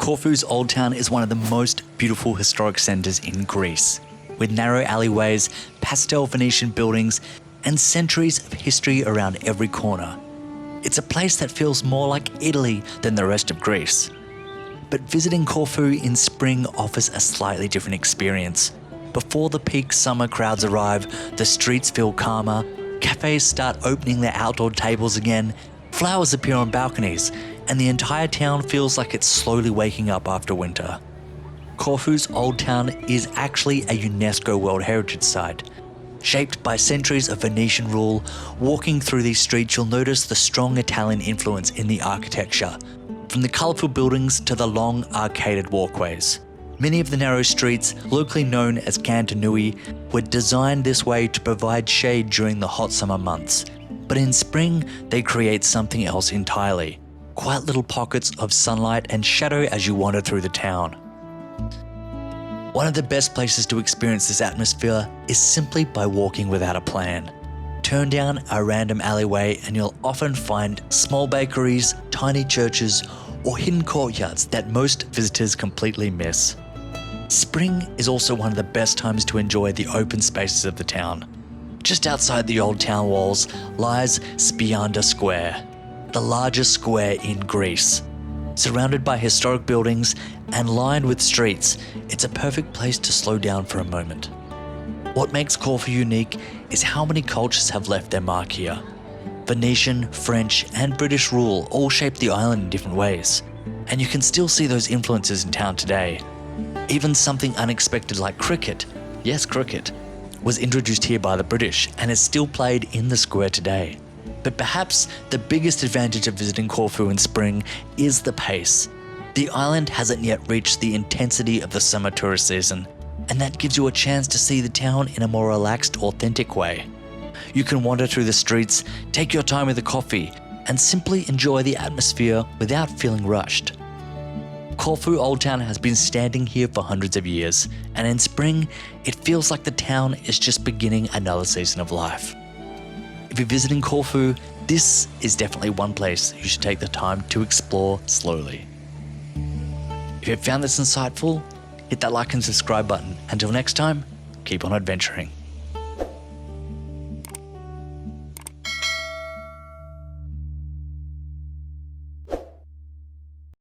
Corfu's Old Town is one of the most beautiful historic centres in Greece, with narrow alleyways, pastel Venetian buildings, and centuries of history around every corner. It's a place that feels more like Italy than the rest of Greece. But visiting Corfu in spring offers a slightly different experience. Before the peak summer crowds arrive, the streets feel calmer, cafes start opening their outdoor tables again, flowers appear on balconies, and the entire town feels like it's slowly waking up after winter. Corfu's Old Town is actually a UNESCO World Heritage Site. Shaped by centuries of Venetian rule, walking through these streets you'll notice the strong Italian influence in the architecture, from the colourful buildings to the long arcaded walkways. Many of the narrow streets, locally known as kantounia, were designed this way to provide shade during the hot summer months. But in spring, they create something else entirely. Quiet little pockets of sunlight and shadow as you wander through the town. One of the best places to experience this atmosphere is simply by walking without a plan. Turn down a random alleyway and you'll often find small bakeries, tiny churches, or hidden courtyards that most visitors completely miss. Spring is also one of the best times to enjoy the open spaces of the town. Just outside the old town walls lies Spianada Square, the largest square in Greece. Surrounded by historic buildings and lined with streets, it's a perfect place to slow down for a moment. What makes Corfu unique is how many cultures have left their mark here. Venetian, French, and British rule all shaped the island in different ways, and you can still see those influences in town today. Even something unexpected like cricket, yes cricket, was introduced here by the British and is still played in the square today. But perhaps the biggest advantage of visiting Corfu in spring is the pace. The island hasn't yet reached the intensity of the summer tourist season, and that gives you a chance to see the town in a more relaxed, authentic way. You can wander through the streets, take your time with a coffee, and simply enjoy the atmosphere without feeling rushed. Corfu Old Town has been standing here for hundreds of years, and in spring, it feels like the town is just beginning another season of life. If you're visiting Corfu, this is definitely one place you should take the time to explore slowly. If you found this insightful, hit that like and subscribe button. Until next time, keep on adventuring.